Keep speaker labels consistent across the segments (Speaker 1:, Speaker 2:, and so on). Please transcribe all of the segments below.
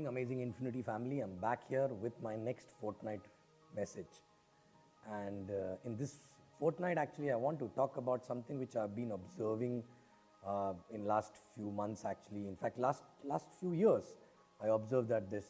Speaker 1: morning, amazing Infinity family. I'm back here with my next fortnight message. And in this fortnight, actually, I want to talk about something which I've been observing in last few months. Actually, in fact, last few years, I observed that this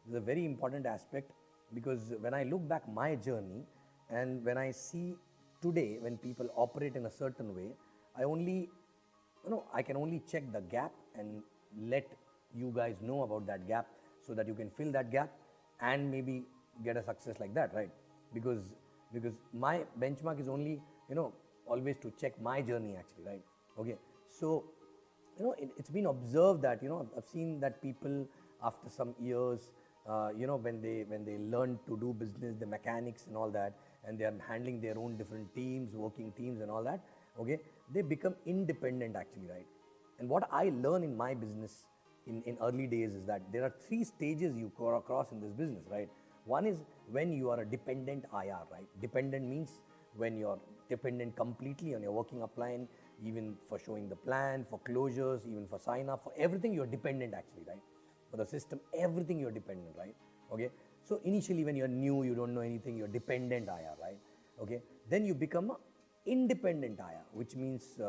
Speaker 1: is a very important aspect because when I look back my journey and when I see today when people operate in a certain way, I can only check the gap and let you guys know about that gap so that you can fill that gap and maybe get a success like that, right? Because my benchmark is only always to check my journey actually, right? Okay, so it's been observed that I've seen that people after some years, when they learn to do business, the mechanics and all that, and they are handling their own different teams, working teams and all that, okay, they become independent actually, right? And what I learn in my business in early days is that there are three stages you cross in this business, right? One is when you are a dependent IR, right? Dependent means when you're dependent completely on your working upline, even for showing the plan, for closures, even for sign up, for everything you're dependent actually, right? For the system, everything you're dependent, right? Okay. So initially when you're new, you don't know anything, you're dependent IR, right? Okay. Then you become a independent IR, which means,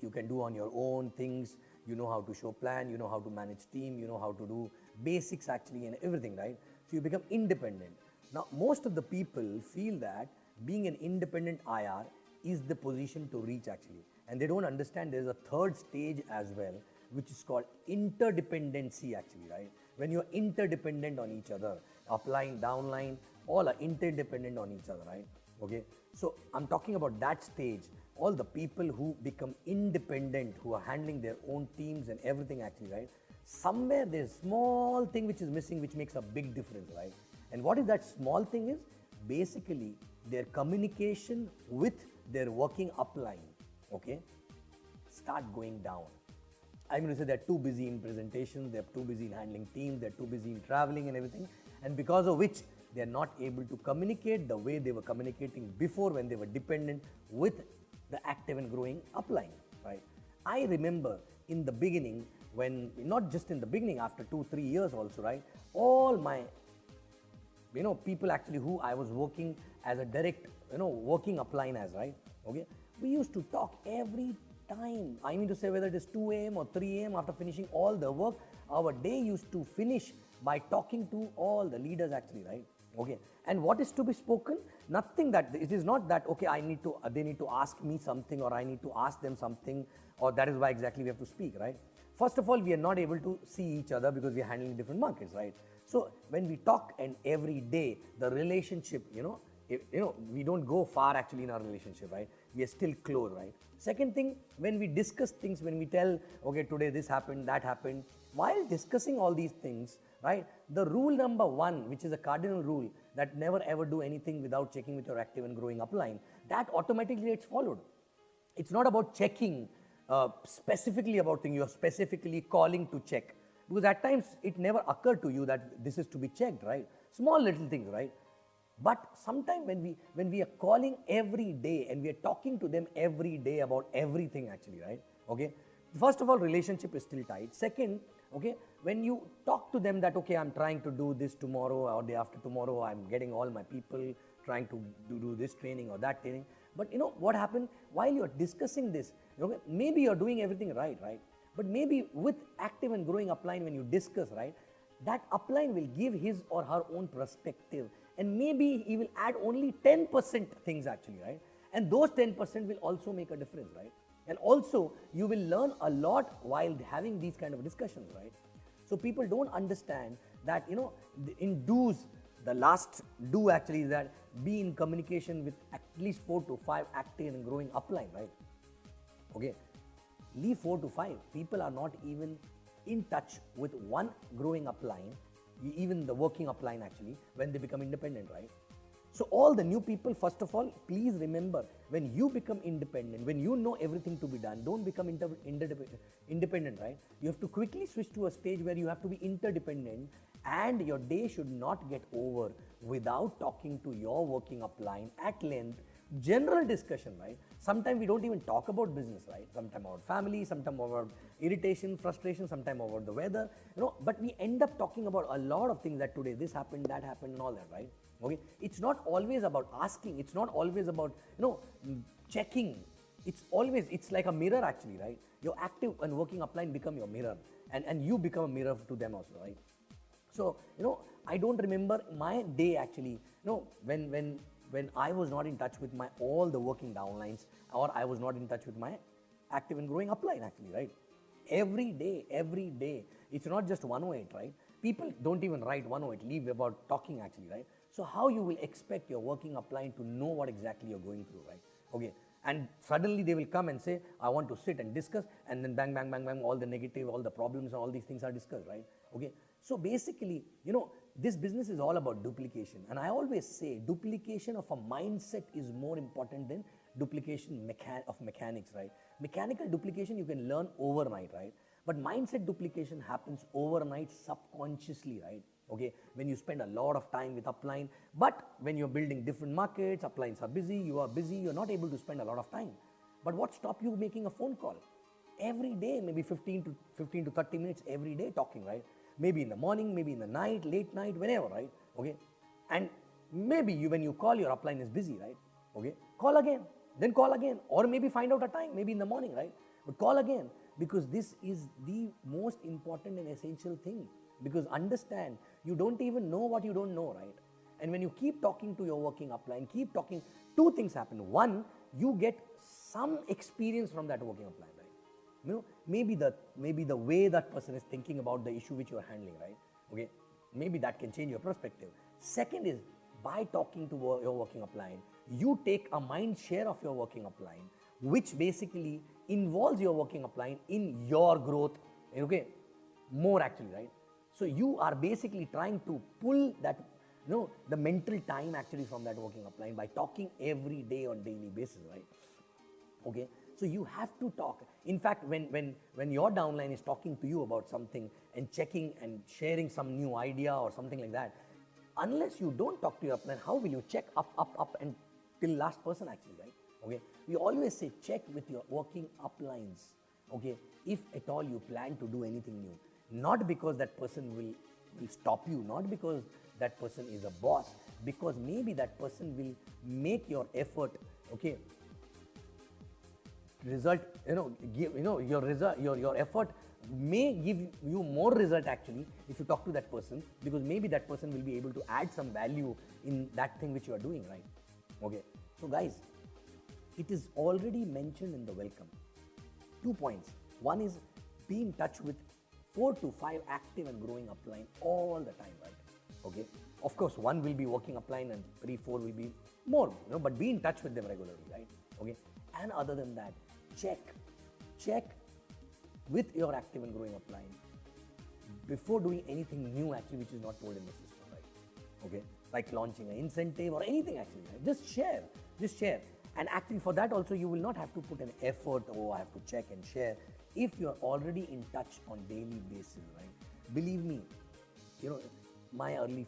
Speaker 1: you can do on your own things, you know how to show plan, you know how to manage team, you know how to do basics actually and everything, right? So you become independent. Now, most of the people feel that being an independent IR is the position to reach actually. And they don't understand there's a third stage as well, which is called interdependency actually, right? When you're interdependent on each other, upline, downline, all are interdependent on each other, right? Okay, so I'm talking about that stage. All the people who become independent, who are handling their own teams and everything actually, right? Somewhere there's small thing which is missing, which makes a big difference, right? And what is that small thing is? Basically, their communication with their working upline, okay, start going down. I'm going to say they're too busy in presentations, they're too busy in handling teams, they're too busy in traveling and everything, and because of which they're not able to communicate the way they were communicating before when they were dependent with the active and growing upline, right? I remember in the beginning, when not just in the beginning, after 2-3 years also, right? All my people actually who I was working as a direct working upline as, right? Okay, we used to talk every time. I mean to say, whether it is 2 a.m. or 3 a.m. after finishing all the work, our day used to finish by talking to all the leaders actually, right? Okay, and what is to be spoken? Nothing. That it is not that okay, they need to ask me something or I need to ask them something, or that is why exactly we have to speak, right? First of all, we are not able to see each other because we are handling different markets, right? So when we talk and every day, the relationship, we don't go far actually in our relationship, right? We are still close, right? Second thing, when we discuss things, when we tell, okay, today this happened, that happened, while discussing all these things, right? The rule number one, which is a cardinal rule, that never ever do anything without checking with your active and growing upline, that automatically gets followed. It's not about checking specifically about things, you're specifically calling to check. Because at times it never occurred to you that this is to be checked, right? Small little things, right? But sometimes when we are calling every day and we are talking to them every day about everything actually, right? Okay. First of all, relationship is still tight. Second, okay, when you talk to them that, okay, I'm trying to do this tomorrow or day after tomorrow, I'm getting all my people trying to do this training or that training. But what happened while you're discussing this, okay, maybe you're doing everything right? But maybe with active and growing upline, when you discuss, right, that upline will give his or her own perspective, and maybe he will add only 10% things actually, right? And those 10% will also make a difference, right? And also you will learn a lot while having these kind of discussions, right? So people don't understand that, in do's, the last do actually is that be in communication with at least 4 to 5 active and growing upline, right? Okay. Leave 4 to 5. People are not even in touch with one growing upline, even the working upline actually, when they become independent, right? So all the new people, first of all, please remember, when you become independent, when you know everything to be done, don't become independent, right? You have to quickly switch to a stage where you have to be interdependent, and your day should not get over without talking to your working upline at length, general discussion, right? Sometimes we don't even talk about business, right? Sometimes about family, sometimes about irritation, frustration, sometimes about the weather, but we end up talking about a lot of things that today this happened, that happened, and all that, right? Okay, it's not always about asking, it's not always about, checking. It's like a mirror actually, right? Your active and working upline become your mirror, and you become a mirror to them also, right? So, I don't remember my day actually, when I was not in touch with my all the working downlines, or I was not in touch with my active and growing upline actually, right? Every day. It's not just 108, right? People don't even write 108, leave about talking actually, right? So how you will expect your working upline to know what exactly you're going through, right? Okay. And suddenly they will come and say, I want to sit and discuss, and then bang, bang, bang, bang, all the negative, all the problems, and all these things are discussed, right? Okay. So basically, this business is all about duplication. And I always say duplication of a mindset is more important than duplication of mechanics, right? Mechanical duplication you can learn overnight, right? But mindset duplication happens overnight subconsciously, right? Okay, when you spend a lot of time with upline, but when you're building different markets, uplines are busy, you are busy, you're not able to spend a lot of time. But what stops you making a phone call? Every day, maybe 15 to 30 minutes every day talking, right? Maybe in the morning, maybe in the night, late night, whenever, right? Okay, and maybe when you call, your upline is busy, right? Okay, call again, then call again, or maybe find out a time, maybe in the morning, right? But call again, because this is the most important and essential thing. Because understand, you don't even know what you don't know, right? And when you keep talking to your working upline, keep talking, two things happen. One, you get some experience from that working upline, right? Maybe the way that person is thinking about the issue which you are handling, right? Okay, maybe that can change your perspective. Second is, by talking to your working upline, you take a mind share of your working upline, which basically involves your working upline in your growth, okay, more actually, right? So you are basically trying to pull that, the mental time actually from that working upline by talking every day on daily basis, right? Okay, so you have to talk. In fact, when your downline is talking to you about something and checking and sharing some new idea or something like that, unless you don't talk to your upline, how will you check up and till last person actually, right? Okay, we always say check with your working uplines, okay, if at all you plan to do anything new. Not because that person will stop you, not because that person is a boss, because maybe that person will make your effort, okay, result, give, your result, your effort may give you more result actually if you talk to that person, because maybe that person will be able to add some value in that thing which you are doing, right? Okay, so guys, it is already mentioned in the welcome. 2 points. One is, be in touch with 4 to 5 active and growing upline all the time, right? Okay, of course, one will be working upline and 3, 4 will be more, but be in touch with them regularly, right? Okay, and other than that, check with your active and growing upline before doing anything new actually which is not told in the system, right? Okay, like launching an incentive or anything actually, right? Just share. And actually for that also you will not have to put an effort, I have to check and share, if you are already in touch on daily basis, right? Believe me, my early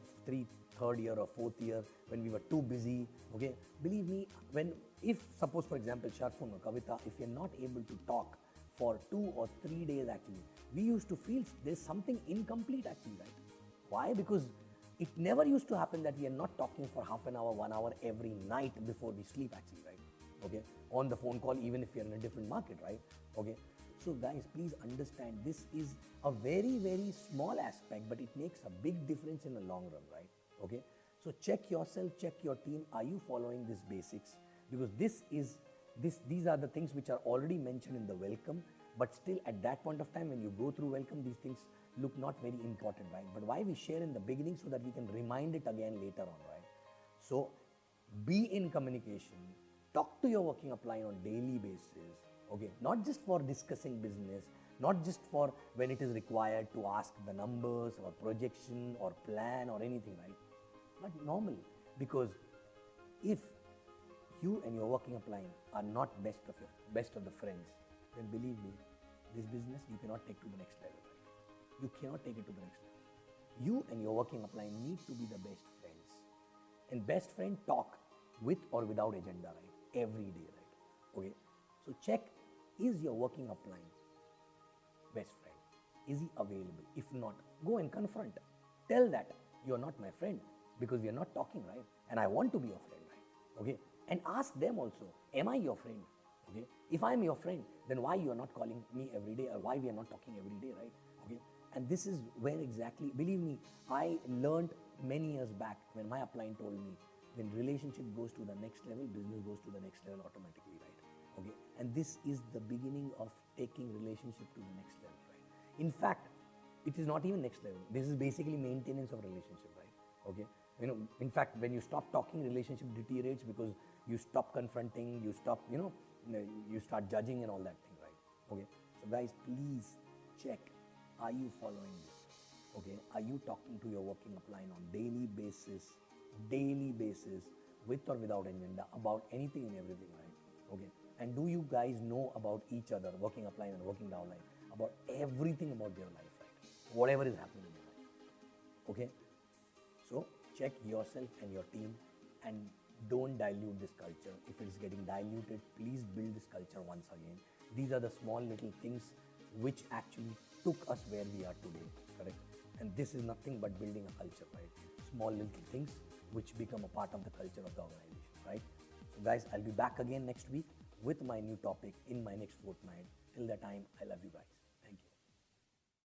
Speaker 1: third year or fourth year, when we were too busy, okay, believe me, if suppose for example Sharfun or Kavita, if you're not able to talk for 2 or 3 days actually, we used to feel there's something incomplete actually, right? Why? Because it never used to happen that we are not talking for half an hour, 1 hour every night before we sleep actually, right? Okay, on the phone call, even if you're in a different market, right? Okay, so guys, please understand, this is a very, very small aspect, but it makes a big difference in the long run, right? Okay, so check yourself, check your team, are you following these basics? Because these are the things which are already mentioned in the welcome, but still at that point of time when you go through welcome, these things look not very important, right? But why we share in the beginning, so that we can remind it again later on, right? So be in communication, talk to your working upline on daily basis, okay, not just for discussing business, not just for when it is required to ask the numbers or projection or plan or anything, right? But normally, because if you and your working upline are not best of the friends, then believe me, this business you cannot take to the next level, right? You cannot take it to the next level. You and your working upline need to be the best friends. And best friend talk with or without agenda, right? every day, right? Okay, so check, is your working upline best friend? Is he available? If not, go and confront. Tell that you're not my friend because we are not talking, right? And I want to be your friend, right? Okay, and ask them also, am I your friend? Okay, if I'm your friend, then why you are not calling me every day, or why we are not talking every day, right? Okay, and this is where exactly, believe me, I learned many years back when my upline told me, when relationship goes to the next level, business goes to the next level automatically, right? Okay, and this is the beginning of taking relationship to the next level, right? In fact, it is not even next level. This is basically maintenance of relationship, right? Okay, in fact, when you stop talking, relationship deteriorates because you stop confronting, you stop, you start judging and all that thing, right? Okay, so guys, please check, are you following this? Okay, are you talking to your working upline on daily basis, with or without agenda, about anything and everything, right? Okay, and do you guys know about each other, working upline and working downline, about everything about their life, right? Whatever is happening in your life. Okay, so check yourself and your team, and don't dilute this culture. If it is getting diluted, please build this culture once again. These are the small little things which actually took us where we are today, correct? And this is nothing but building a culture, right? Small little things which become a part of the culture of the organization, right? So guys, I'll be back again next week with my new topic in my next fortnight. Till that time, I love you guys.